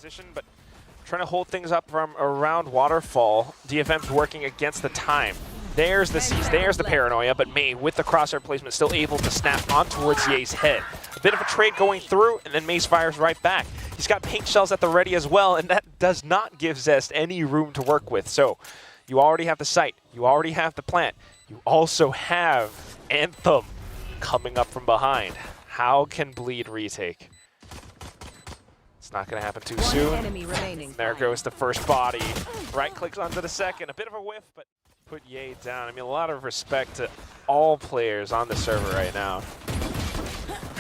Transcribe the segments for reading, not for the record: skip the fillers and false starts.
position, but trying to hold things up from around Waterfall. DFM's working against the time. There's the seize, there's the paranoia, but May, with the crosshair placement, still able to snap on towards Ye's head. A bit of a trade going through, and then Mace fires right back. He's got paint shells at the ready as well, and that does not give Zest any room to work with. So you already have the site, you already have the plant, you also have Anthem coming up from behind. How can Bleed retake? It's not going to happen too soon. There goes the first body. Right clicks onto the second. A bit of a whiff, but put Ye down. I mean, a lot of respect to all players on the server right now.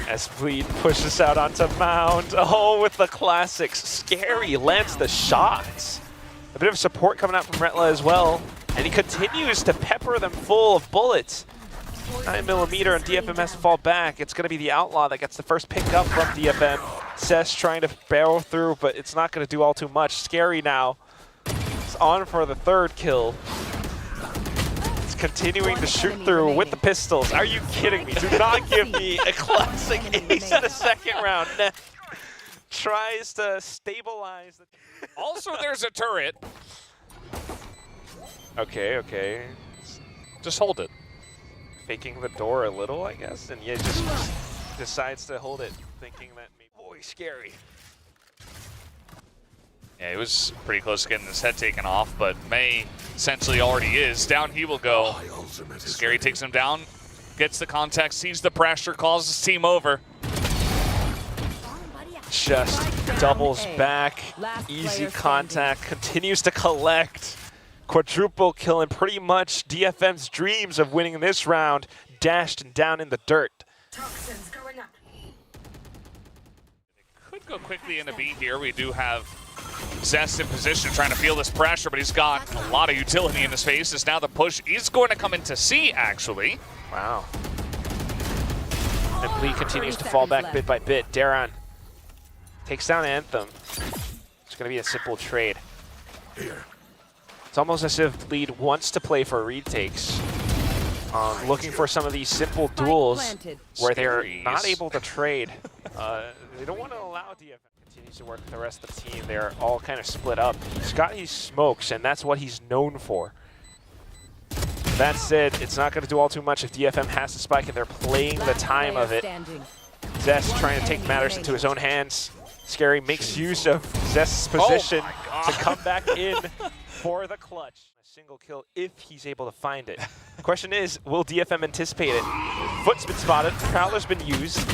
As Bleed pushes out onto Mound. Oh, with the classics. Scary lands the shots. A bit of support coming out from Retla as well. And he continues to pepper them full of bullets. 9mm and DFM has to fall back. It's going to be the Outlaw that gets the first pick up from DFM. Cess trying to barrel through, but it's not going to do all too much. Scary now. It's on for the third kill. It's continuing to shoot through with the pistols. Are you kidding me? Do not give me a classic ace in the second round. Neth tries to stabilize. Also, there's a turret. Okay, okay. Just hold it. Faking the door a little, I guess, and yeah, just decides to hold it, thinking that maybe, boy, Scary. Yeah, he was pretty close to getting his head taken off, but May essentially already is. Down he will go. Scary takes him down, gets the contact, sees the pressure, calls his team over. Just doubles back, easy contact, continues to collect. Quadruple kill, and pretty much DFM's dreams of winning this round dashed and down in the dirt. Toxins going up. Could go quickly into B here. We do have Zest in position trying to feel this pressure, but he's got a lot of utility in his face. As now the push is going to come into C, actually. Wow. And Bleed continues to fall back bit by bit. Daron takes down Anthem. It's going to be a simple trade. Here. It's almost as if Bleed wants to play for retakes, looking for some of these simple duels where they're not able to trade. They don't want to allow DFM. Continues to work with the rest of the team. They're all kind of split up. He's got his smokes, and that's what he's known for. That said, it's not going to do all too much if DFM has to spike, and they're playing the time of it. Zest trying to take matters into his own hands. Scary makes use of Zest's position to come back in for the clutch. A single kill if he's able to find it. The question is, will DFM anticipate it? Foot's been spotted, Prowler's been used,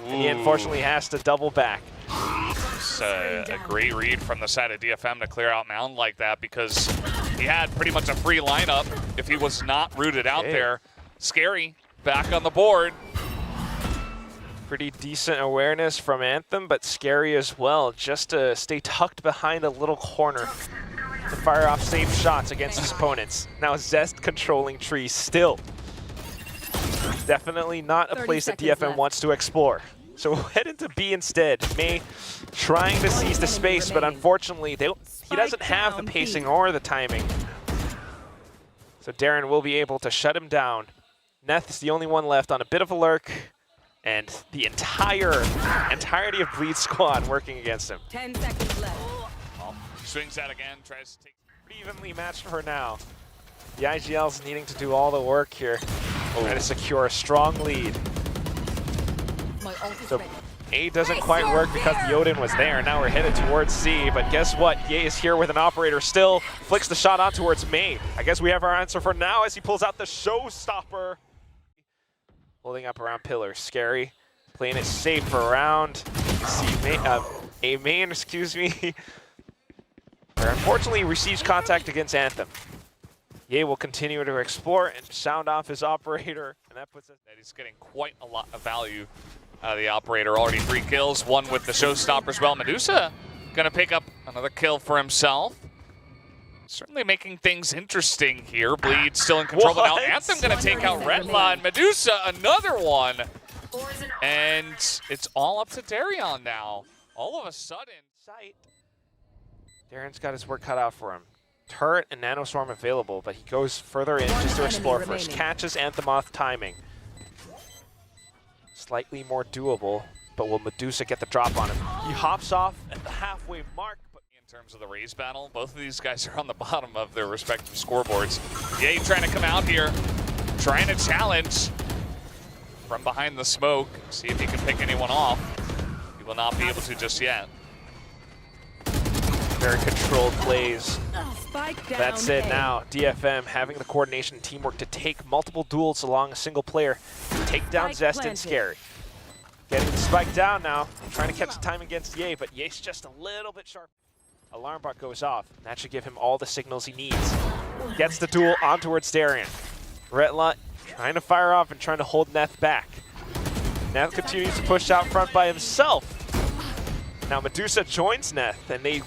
and he unfortunately has to double back. It's a great read from the side of DFM to clear out Mound like that, because he had pretty much a free lineup if he was not rooted out there. Scary back on the board. Pretty decent awareness from Anthem, but Scary as well, just to stay tucked behind a little corner to fire off safe shots against his opponents. Now Zest controlling trees still. Definitely not a place that DFM wants to explore. So we'll head into B instead. May trying to seize the space, but unfortunately he doesn't have the pacing or the timing. So Darren will be able to shut him down. Neth is the only one left on a bit of a lurk, and the entirety of Bleed squad working against him. 10 seconds left. Swings that again, tries to take. Pretty evenly matched for now. The IGL's needing to do all the work here, trying to secure a strong lead. So A doesn't quite work because the Odin was there. Now we're headed towards C, but guess what? Ye is here with an operator still. Flicks the shot on towards May. I guess we have our answer for now as he pulls out the showstopper. Holding up around pillars. Scary. Playing it safe around C main, excuse me. Unfortunately receives contact against Anthem. Ye will continue to explore and sound off his operator, and that puts us. That he's getting quite a lot of value out of the operator. Already 3 kills, 1 with the showstopper as well. Medusa gonna pick up another kill for himself. Certainly making things interesting here. Bleed still in control, but now Anthem gonna take out Retla, and Medusa another one. And it's all up to Darion now. All of a sudden. Sight. Darren's got his work cut out for him. Turret and Nanoswarm available, but he goes further in just to explore first. Catches Anthem off timing. Slightly more doable. but will Medusa get the drop on him? He hops off at the halfway mark. But in terms of the raise battle, both of these guys are on the bottom of their respective scoreboards. Ye trying to come out here, trying to challenge from behind the smoke, see if he can pick anyone off. He will not be able to just yet. Very controlled plays. Spike down. That's it A. now. DFM having the coordination and teamwork to take multiple duels along a single player. Take down Spike Zest and planted. Scary. Getting the spike down now. Trying to catch the time against Ye, but Ye's just a little bit sharp. Alarm bot goes off. That should give him all the signals he needs. Gets the duel on towards Darian. Retla trying to fire off and trying to hold Neth back. Neth continues to push out front by himself. Now Medusa joins Neth, and they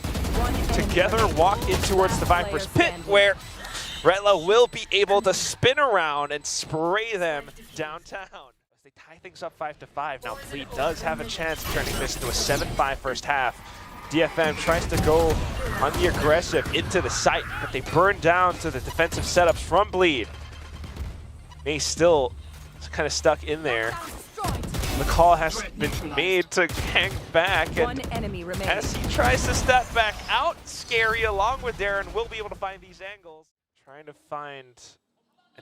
together walk in towards the Viper's pit, where Retla will be able to spin around and spray them downtown. As they tie things up 5-5, now Bleed does have a chance of turning this into a 7-5 first half. DFM tries to go on the aggressive into the site, but they burn down to the defensive setups from Bleed. May still kind of stuck in there. The call has been made to hang back, One and enemy remaining. as he tries to step back out, Scary along with Darren will be able to find these angles. Trying to find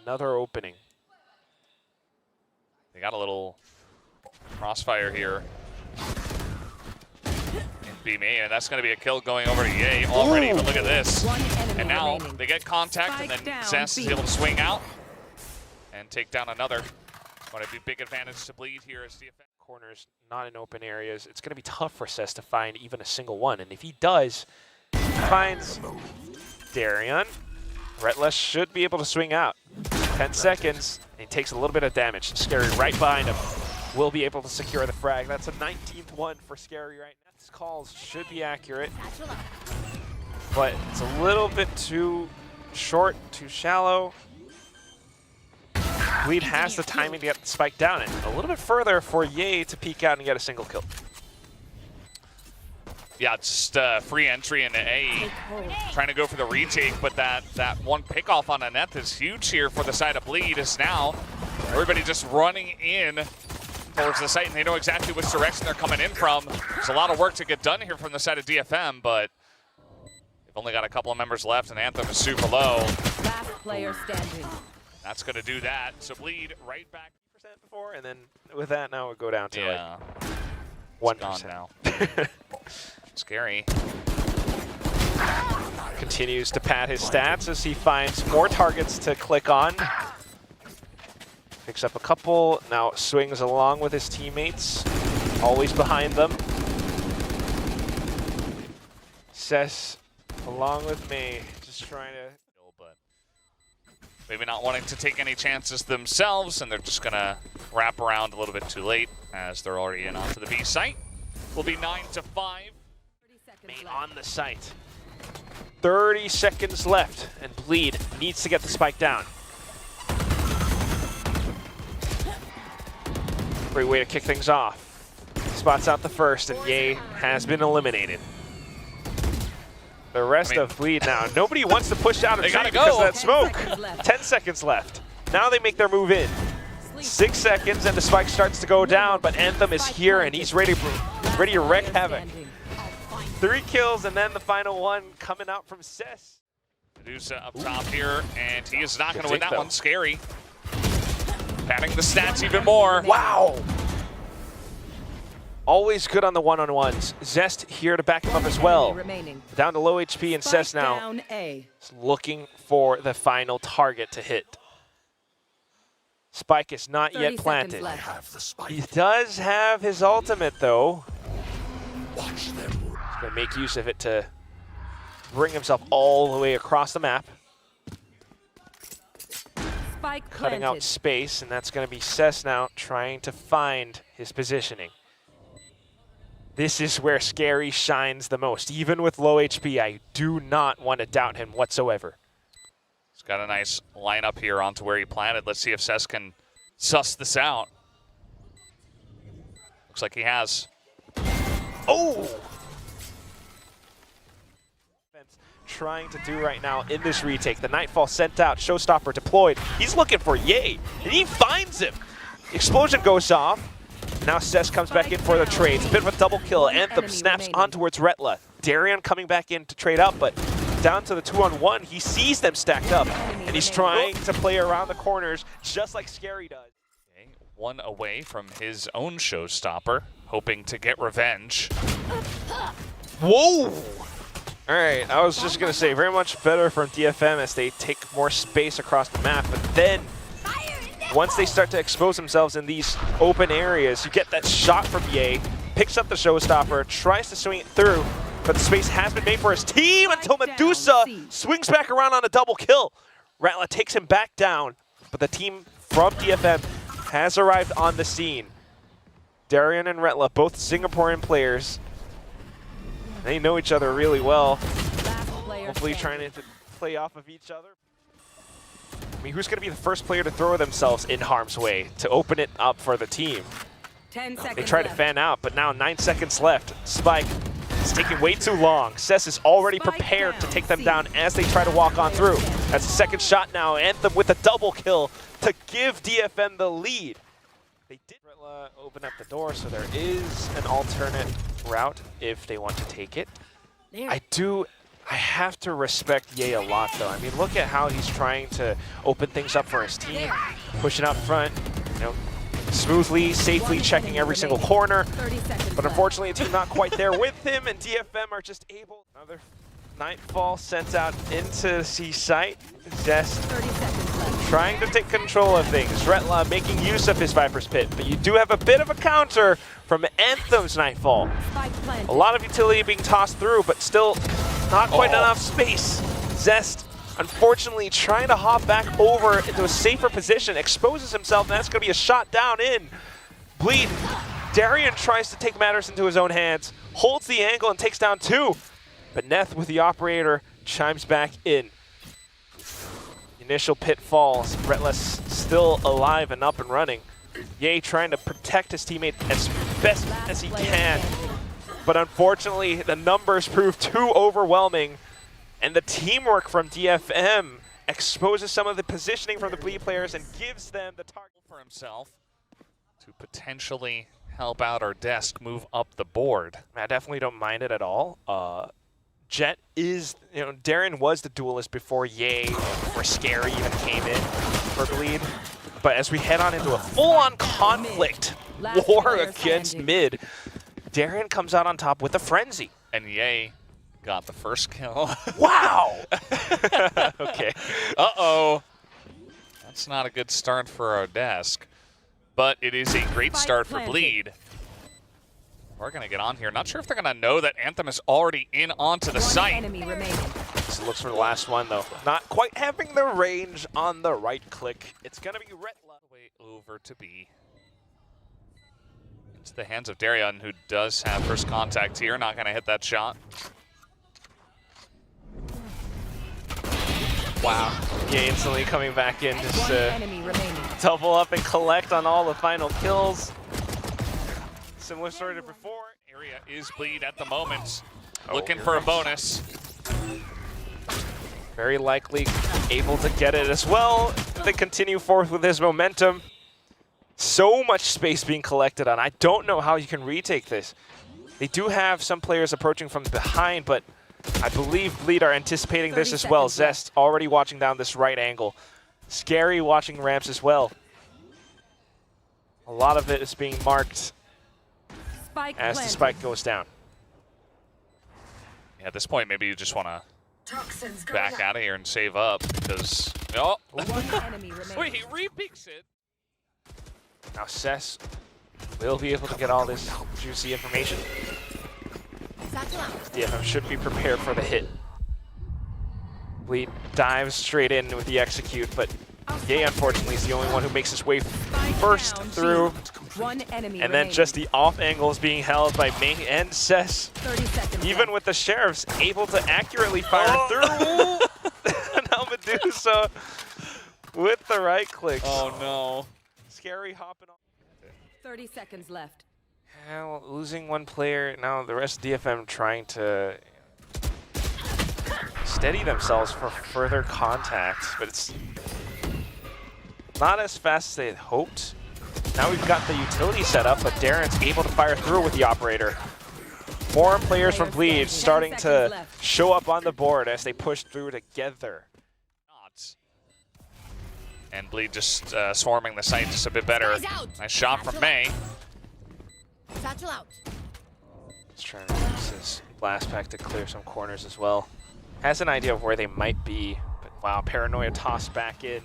another opening. They got a little crossfire here in EMEA, and that's going to be a kill going over to Ye already. But look at this. One enemy And now remaining. they get contact, Spike and then down, Zest is B. able to swing out and take down another. Going to be big advantage to Bleed here as DFM. Corners, not in open areas. It's going to be tough for Cess to find even a single one. And if he does, he finds Darian. Retla should be able to swing out. 10 seconds, and he takes a little bit of damage. Scary right behind him. Will be able to secure the frag. That's a 19th one for Scary right now. His calls should be accurate, but it's a little bit too short, too shallow. Bleed has the timing to get the spike down and a little bit further for Ye to peek out and get a single kill. Yeah, just free entry into A, trying to go for the retake, but that one pickoff on Aneth is huge here for the side of Bleed. Is now everybody just running in towards the site, and they know exactly which direction they're coming in from. There's a lot of work to get done here from the side of DFM, but they've only got a couple of members left, and Anthem is super low. Last player standing. That's going to do that. So Bleed right back. % before, and then with that now we'll go down to Yeah, like gone 1% now. Scary. Continues to pad his stats as he finds more targets to click on. Picks up a couple, now swings along with his teammates, always behind them. Cess along with me, just trying to... But maybe not wanting to take any chances themselves, and they're just going to wrap around a little bit too late as they're already in onto the B site. Will be 9-5. Main on the site. 30 seconds left, and Bleed needs to get the spike down. Great way to kick things off. Spots out the first, and Ye has been eliminated. The rest of Bleed now. Nobody wants to push out a They tree gotta because go. of that smoke. 10 seconds left. 10 seconds left. Now they make their move in. 6 seconds, and the spike starts to go down, but Anthem is here, and he's ready to wreak havoc. 3 kills, and then the final one coming out from Cess. Medusa up top here, and he is not going to Good win take, that though. one. Scary. Padding the stats even more. Wow! Always good on the one-on-ones. Zest here to back him up as well. Remaining. Down to low HP, and Cess Spike now down A. is looking for the final target to hit. Spike is not 30 yet seconds planted. left. He does have his ultimate, though. He's going to make use of it to bring himself all the way across the map. Spike Cutting out planted. space, and that's going to be Cess now trying to find his positioning. This is where Scary shines the most. Even with low HP, I do not want to doubt him whatsoever. He's got a nice lineup here onto where he planted. Let's see if Cess can suss this out. Looks like he has. Oh! Trying to do right now in this retake. The Nightfall sent out, Showstopper deployed. He's looking for Ye, and he finds him. Explosion goes off. Now Cess comes back in for the trade. It's a bit of a double kill. Anthem snaps on towards Retla. Darian coming back in to trade up, but down to the 2-on-1. He sees them stacked up, and he's trying to play around the corners just like Scary does. Okay, one away from his own showstopper, hoping to get revenge. Whoa! All right, I was just going to say, very much better from DFM as they take more space across the map, but then once they start to expose themselves in these open areas, you get that shot from Ye, picks up the showstopper, tries to swing it through, but the space has been made for his team until Medusa swings back around on a double kill. Ratla takes him back down, but the team from DFM has arrived on the scene. Darian and Retla, both Singaporean players. They know each other really well. Hopefully trying to play off of each other. I mean, who's going to be the first player to throw themselves in harm's way to open it up for the team? 10 seconds They try to fan out, but now 9 seconds left. Spike is taking way too long. Cess is already prepared to take them down as they try to walk on through. That's the second shot now. Anthem with a double kill to give DFM the lead. They did open up the door, so there is an alternate route if they want to take it. I have to respect Ye a lot, though. I mean, look at how he's trying to open things up for his team, pushing up front, you know, smoothly, safely checking every single corner. But unfortunately, the team not quite there with him, and DFM are just able. Another Nightfall sent out into C site. Zest trying to take control of things. Retla making use of his Viper's Pit, but you do have a bit of a counter from Anthem's Nightfall. A lot of utility being tossed through, but still not quite enough space. Zest, unfortunately, trying to hop back over into a safer position, exposes himself, and that's going to be a shot down in. Bleed. Darian tries to take matters into his own hands, holds the angle and takes down 2. But Neth with the operator chimes back in. Initial pit falls. Retla's still alive and up and running. Ye trying to protect his teammate as best as he can. But unfortunately, the numbers prove too overwhelming. And the teamwork from DFM exposes some of the positioning from the Bleed players and gives them the target For himself to potentially help out our desk move up the board. I definitely don't mind it at all. Jet is, Darren was the duelist before Ye, before Scary even came in for Bleed. But as we head on into a full-on conflict, war against mid, Darren comes out on top with a frenzy. And Ye got the first kill. Wow! Okay. Uh-oh. That's not a good start for our desk. But it is a great start for Bleed. We're going to get on here. Not sure if they're going to know that Anthem is already in onto the site. This looks for the last one, though. Not quite having the range on the right click. It's going to be Retla. Way over to B. It's the hands of Darian, who does have first contact here. Not going to hit that shot. Wow. Yeah, instantly coming back in just to double up and collect on all the final kills. Similar story to before. Area is Bleed at the moment. Looking for a bonus. Very likely able to get it as well. They continue forth with his momentum. So much space being collected on. I don't know how you can retake this. They do have some players approaching from behind, but I believe Bleed are anticipating this as well. Zest already watching down this right angle. Scary watching ramps as well. A lot of it is being marked as the spike goes down. Yeah, at this point, maybe you just want to back out of here and save up because... Oh! Wait, he re-peeks it. Now Cess will be able to get all this juicy information. DFM should be prepared for the hit. Bleed dives straight in with the execute, but Ye unfortunately is the only one who makes his way first through. And then just the off angles being held by Ming and Cess. Even with the Sheriffs able to accurately fire through. Now Medusa with the right click. Oh no. Scary hopping on. 30 seconds left. Well, losing one player, now the rest of DFM trying to steady themselves for further contact, but it's not as fast as they had hoped. Now we've got the utility set up, but Darren's able to fire through with the operator. More players from Bleed starting to show up on the board as they push through together. And Bleed just swarming the site just a bit better. Nice shot from May. Satchel out. He's trying to use his blast pack to clear some corners as well. Has an idea of where they might be, but wow, Paranoia tossed back in.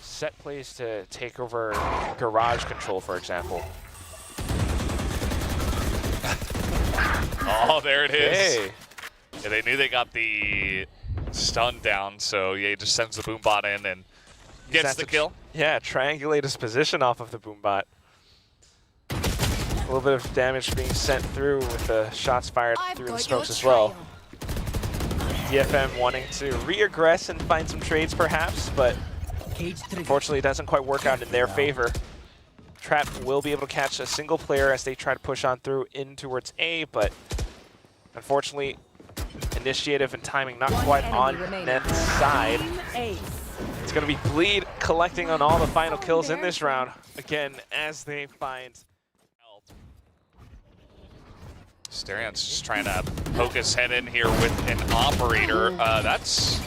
Set plays to take over garage control, for example. Oh, there it is. Hey. Yeah, they knew they got the stun down, so yeah, he just sends the boombot in and gets the kill. Yeah, triangulate his position off of the boombot. A little bit of damage being sent through with the shots fired through the smokes as well. DFM wanting to re-aggress and find some trades perhaps, but unfortunately it doesn't quite work out in their favor. Trap will be able to catch a single player as they try to push on through in towards A, but unfortunately initiative and timing not quite on Neth's side. It's going to be Bleed collecting on all the final kills in this round, again, as they find help. Starian's just trying to poke his head in here with an operator. That's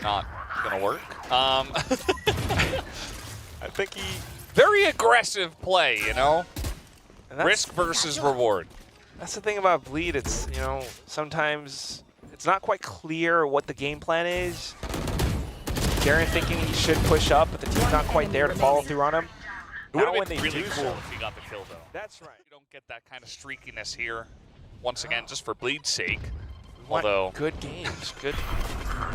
not going to work. I think he... Very aggressive play, you know? Risk versus yeah. reward. That's the thing about Bleed. It's, you know, sometimes it's not quite clear what the game plan is. Darren thinking he should push up, but the team's not quite there to follow through on him. It would have when been they really do cool so. if he got the kill, though. That's right. You don't get that kind of streakiness here. Once again, just for Bleed's sake. What Although, good games, good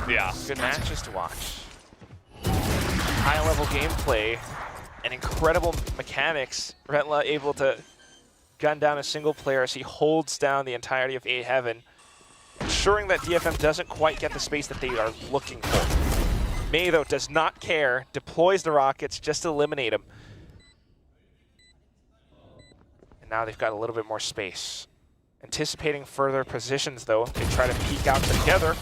matches to watch. High-level gameplay and incredible mechanics. Retla able to gun down a single player as he holds down the entirety of A Heaven, ensuring that DFM doesn't quite get the space that they are looking for. May, though, does not care, deploys the rockets just to eliminate him. And now they've got a little bit more space. Anticipating further positions, though, they try to peek out together.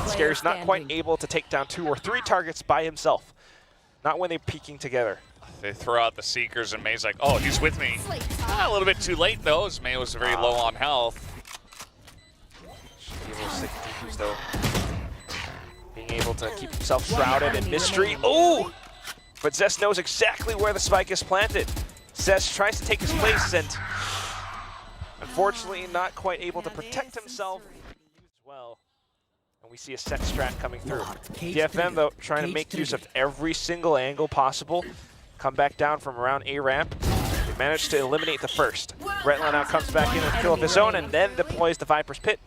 Scary's not quite able to take down 2 or 3 targets by himself. Not when they're peeking together. they throw out the Seekers, and May's like, oh, he's with me. A little bit too late, though, as May was very low on health. Should be able to stick defuse, though. Being able to keep himself shrouded in mystery. Oh! But Zest knows exactly where the spike is planted. Zest tries to take his place, and unfortunately not quite able to protect himself as well. And we see a set strat coming through. DFM, though, trying to make use of every single angle possible. Come back down from around A ramp. They managed to eliminate the first. Retla now comes back in with a kill of his own and then deploys the Viper's Pit,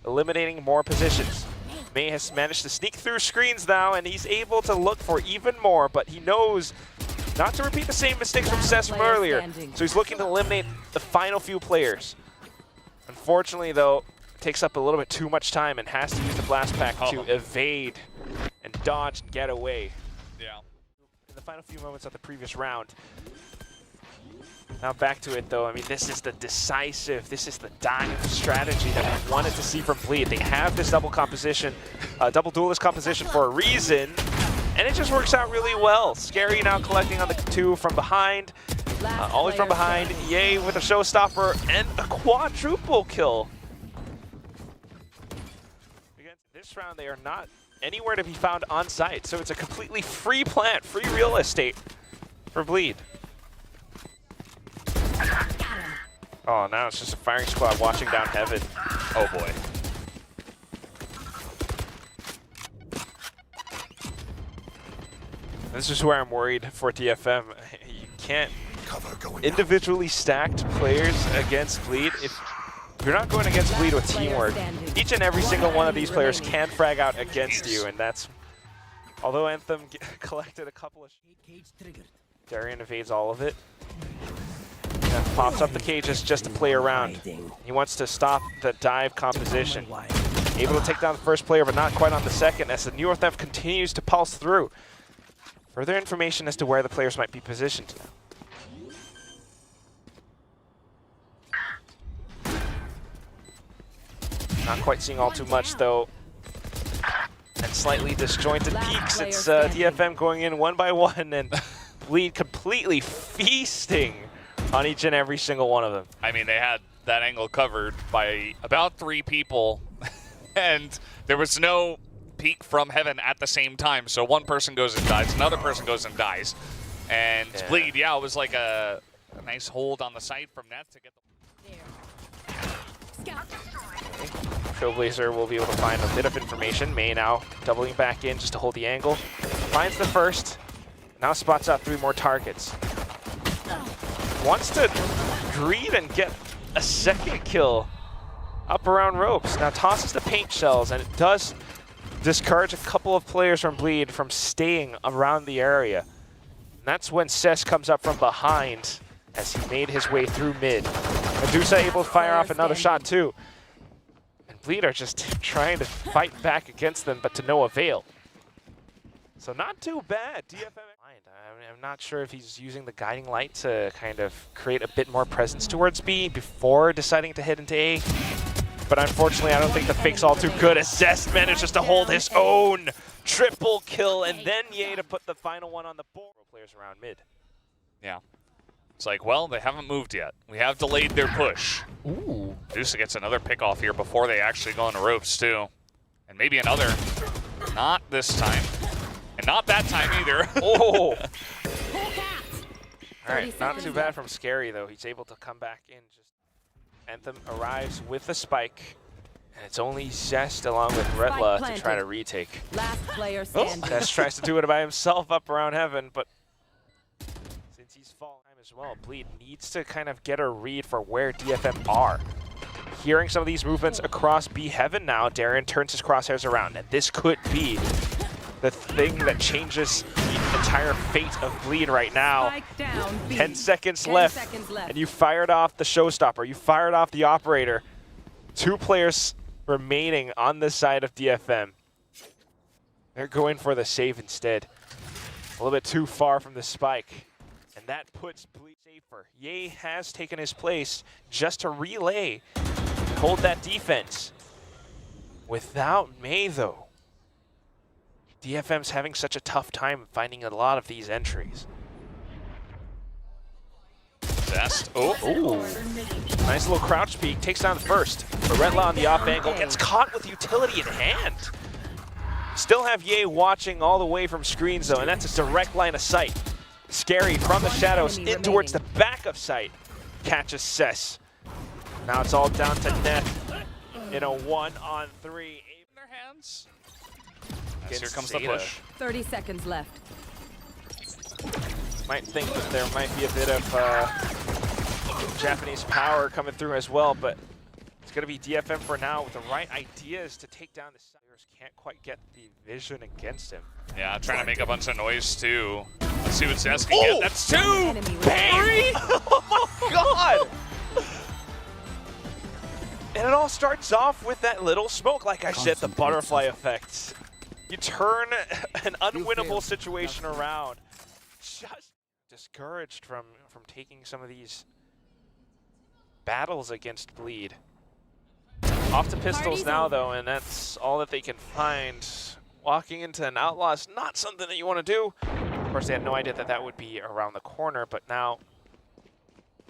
eliminating more positions. May has managed to sneak through screens now, and he's able to look for even more, but he knows not to repeat the same mistakes from Cess from earlier. So he's looking to eliminate the final few players. Unfortunately, though, it takes up a little bit too much time and has to use the blast pack to evade and dodge and get away. Yeah. In the final few moments of the previous round. Now back to it, though. I mean, this is the decisive, this is the dying strategy that we wanted to see from Bleed. They have this double composition, double duelist composition for a reason, and it just works out really well. Scary now collecting on the two from behind, always from behind. Yay with a showstopper and a quadruple kill. Again, this round, they are not anywhere to be found on site, so it's a completely free plant, free real estate for Bleed. Oh, now it's just a firing squad watching down Heaven. Oh boy. This is where I'm worried for DFM. You can't individually stacked players against Bleed. If you're not going against Bleed with teamwork, each and every single one of these players can frag out against you, and that's... Although Anthem collected a couple of... Darian evades all of it. Pops up the cages just to play around. He wants to stop the dive composition. Able to take down the first player, but not quite on the second, as the New Theft continues to pulse through. Further information as to where the players might be positioned now. Not quite seeing all too much, though. And slightly disjointed peaks. It's DFM going in one by one and Bleed completely feasting on each and every single one of them. I mean, they had that angle covered by about 3 people, and there was no peek from heaven at the same time. So one person goes and dies, another person goes and dies. And Bleed, it was like a nice hold on the side from net to get the... Trailblazer will be able to find a bit of information. May now doubling back in just to hold the angle. Finds the first. Now spots out 3 more targets. Wants to greed and get a second kill up around ropes. Now tosses the paint shells, and it does discourage a couple of players from Bleed from staying around the area. And that's when Cess comes up from behind as he made his way through mid. Medusa able to fire off another shot too. And Bleed are just trying to fight back against them, but to no avail. So not too bad. DFM. I'm not sure if he's using the guiding light to kind of create a bit more presence towards B before deciding to head into A. But unfortunately, I don't think the fake's all too good as Zest manages to hold his own triple kill, and then Ye to put the final one on the board. Players around mid. Yeah. It's like, well, they haven't moved yet. We have delayed their push. Ooh. Medusa gets another pick off here before they actually go into ropes, too. And maybe another. Not this time. And not that time either. Oh! Alright, not too bad from Scary, though. He's able to come back in. Just Anthem arrives with the spike. And it's only Zest along with Retla to try to retake. Last player standing. Zest tries to do it by himself up around heaven, but since he's falling as well, Bleed needs to kind of get a read for where DFM are. Hearing some of these movements across B heaven now, Darren turns his crosshairs around, and this could be the thing that changes the entire fate of Bleed right now. 10 seconds left, and you fired off the showstopper. You fired off the operator. 2 players remaining on the side of DFM. They're going for the save instead. A little bit too far from the spike. And that puts Bleed safer. Ye has taken his place just to relay, hold that defense. Without May, though, DFM's having such a tough time finding a lot of these entries. Zest. Oh, nice little crouch peek. Takes down the first. Retla on the off angle gets caught with utility in hand. Still have Ye watching all the way from screens, though, and that's a direct line of sight. Scary from the shadows in towards the back of sight. Catches Cess. Now it's all down to Neth in a 1-on-3. In their hands. Yes, here comes the push. 30 seconds left. Might think that there might be a bit of Japanese power coming through as well, but it's going to be DFM for now with the right ideas to take down the Cyrus. Can't quite get the vision against him. Yeah, trying to make a bunch of noise too. Let's see what Zest can get. That's 2! Bang! Oh God! And it all starts off with that little smoke, like I said, the butterfly effect. You turn an unwinnable situation around. Just discouraged from taking some of these battles against Bleed. Off to pistols now, though, and that's all that they can find. Walking into an outlaw is not something that you want to do. Of course, they had no idea that that would be around the corner, but now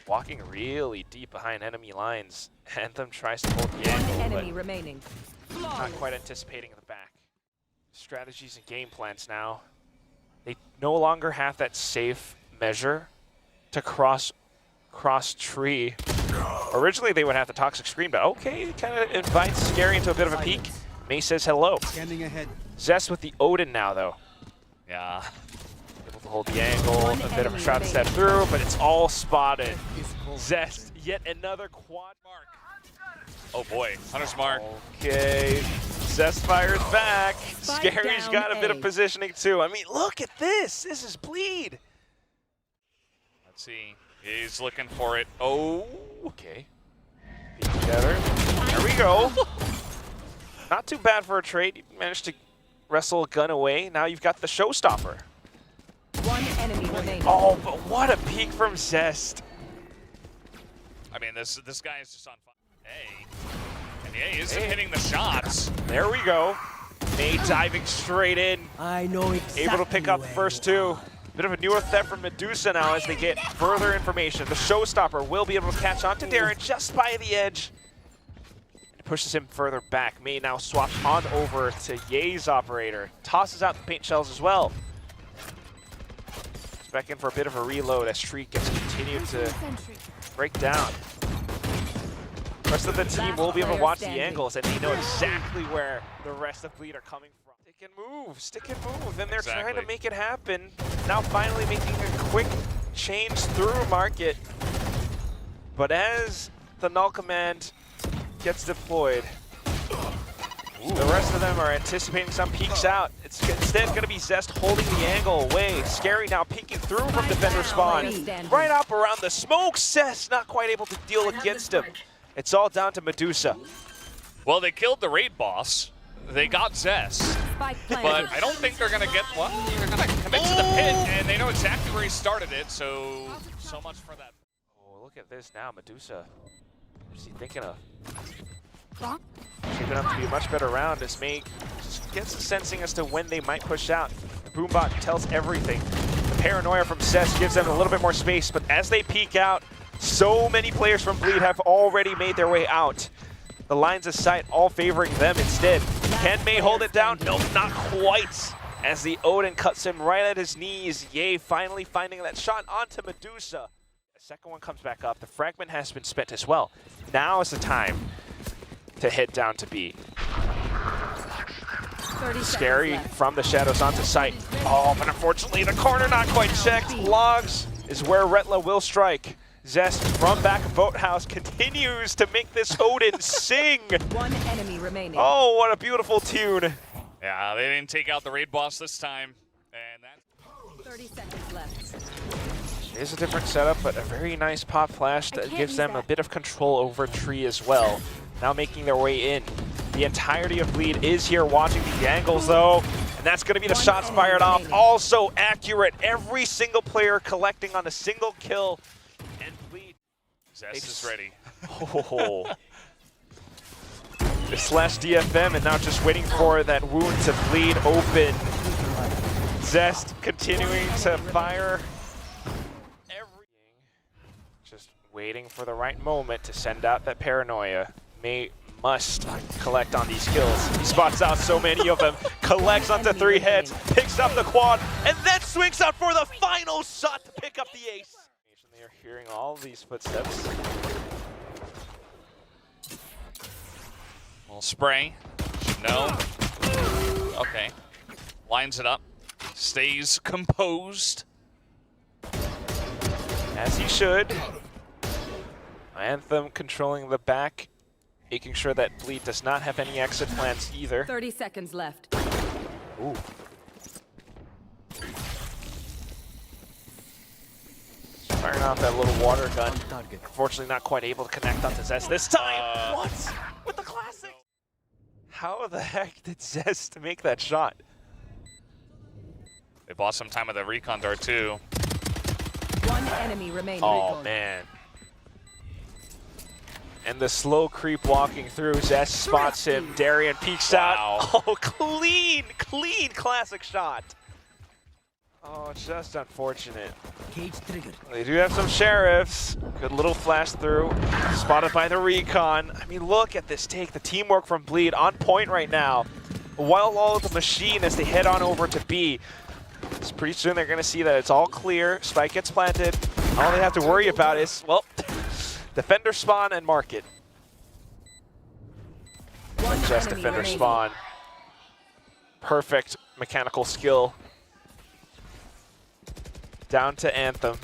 walking really deep behind enemy lines. Anthem tries to hold the angle, but not quite anticipating the back. Strategies and game plans now. They no longer have that safe measure to cross tree. Originally, they would have the Toxic Scream, but okay, kind of invites Scary into a bit of a peek. May says hello. Standing ahead. Zest with the Odin now, though. Yeah. Able to hold the angle, a bit of a shot step through, but it's all spotted. Zest, yet another quad mark. Oh boy, Hunter's mark. Okay, Zest fires back. Scary's got a bit of positioning too. I mean, look at this. This is Bleed. Let's see. He's looking for it. Oh. Okay. Be together. There we go. Not too bad for a trade. You managed to wrestle a gun away. Now you've got the showstopper. One enemy remaining. Oh, but what a peek from Zest. I mean, this guy is just on fire. Hey. And yeah, he isn't hitting the shots. There we go. May diving straight in. I know exactly. Able to pick up the first 2. Bit of a newer theft from Medusa now as they get further information. The Showstopper will be able to catch on to Darren just by the edge. It pushes him further back. May now swaps on over to Ye's operator. Tosses out the paint shells as well. It's back in for a bit of a reload as Shriek gets continued to break down. The rest of the team will be able to watch the angles and they know exactly where the rest of Bleed are coming from. Stick and move, and they're trying to make it happen. Now finally making a quick change through Market. But as the null command gets deployed, the rest of them are anticipating some peeks out. It's instead going to be Zest holding the angle away. Scary now peeking through from defender spawn. Right up around the smoke. Zest not quite able to deal against him. It's all down to Medusa. Well, they killed the raid boss. They got Zest. But I don't think they're gonna get, well, they're gonna commit to the pit, and they know exactly where he started it, so much for that. Oh, look at this now, Medusa. What's he thinking of? Shaping up to be a much better round as May just gets a sensing as to when they might push out. The Boombot tells everything. The paranoia from Cess gives them a little bit more space, but as they peek out, so many players from Bleed have already made their way out. The lines of sight all favoring them instead. Can May hold it down? Nope, not quite. As the Odin cuts him right at his knees. Ye finally finding that shot onto Medusa. The second one comes back up. The fragment has been spent as well. Now is the time to head down to B. Scary from the shadows onto sight. Oh, but unfortunately the corner not quite checked. Logs is where Retla will strike. Zest from back of Boathouse continues to make this Odin sing. One enemy remaining. Oh, what a beautiful tune. Yeah, they didn't take out the raid boss this time. And that's 30 seconds left. It is a different setup, but a very nice pop flash that gives them a bit of control over Tree as well. Now making their way in. The entirety of Bleed is here watching the angles though. And that's going to be the shots fired off. Also accurate. Every single player collecting on a single kill. Zest is ready. Oh. They slash DFM and now just waiting for that wound to bleed open. Zest continuing to fire. Just waiting for the right moment to send out that paranoia. May must collect on these kills. He spots out so many of them, collects onto 3 heads, picks up the quad, and then swings out for the final shot to pick up the ace. They're hearing all these footsteps. Little spray. No. Okay. Lines it up. Stays composed. As he should. Anthem controlling the back, making sure that Bleed does not have any exit plans either. 30 seconds left. Ooh. Firing off that little water gun. Unfortunately not quite able to connect onto Zest this time. What? With the classic? How the heck did Zest make that shot? They bought some time with the recon dart too. One enemy remaining. Oh man. And the slow creep walking through, Zest spots him, Darien peeks out. Oh, clean classic shot. Oh, just unfortunate. Cage triggered. They do have some sheriffs. Good little flash through. Spotted by the recon. I mean, look at this take. The teamwork from Bleed on point right now. While all of the machine as they head on over to B. So pretty soon they're going to see that it's all clear. Spike gets planted. All they have to worry about is, well, defender spawn and market. Just defender spawn. Perfect mechanical skill. Down to Anthem,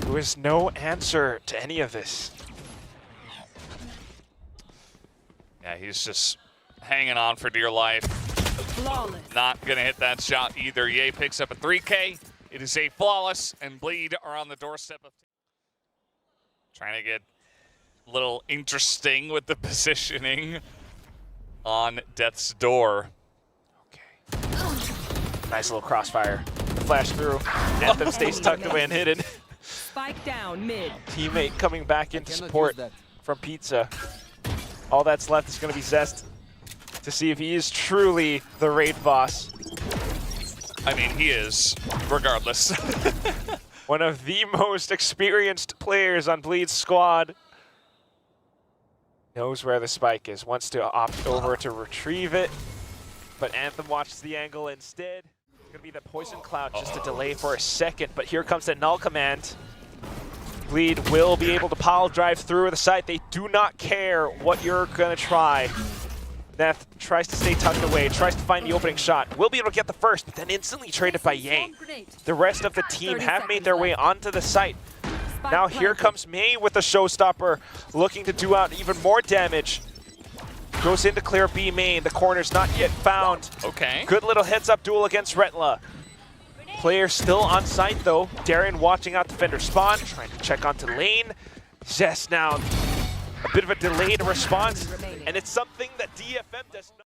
who has no answer to any of this. Yeah, he's just hanging on for dear life. Flawless. Not gonna hit that shot either. Ye picks up a 3K. It is a flawless, and Bleed are on the doorstep of trying to get a little interesting with the positioning on Death's door. Okay. Nice little crossfire. Flash through. Anthem stays tucked away and hidden. Spike down mid. Teammate coming back into support from Pizza. All that's left is going to be Zest to see if he is truly the raid boss. I mean, he is, regardless. One of the most experienced players on Bleed's squad. Knows where the spike is, wants to opt over to retrieve it, but Anthem watches the angle instead. It's gonna be the poison cloud, just a delay for a second, but here comes the null command. Bleed will be able to pile drive through the site. They do not care what you're gonna try. Neth tries to stay tucked away, tries to find the opening shot. Will be able to get the first, but then instantly traded by Yang. The rest of the team have made their way onto the site. Now here comes May with the showstopper, looking to do out even more damage. Goes in to clear B main. The corner's not yet found. Okay. Good little heads-up duel against Retla. Player still on site though. Darren watching out defender spawn, trying to check onto lane. Zest now, a bit of a delayed response, and it's something that DFM does not.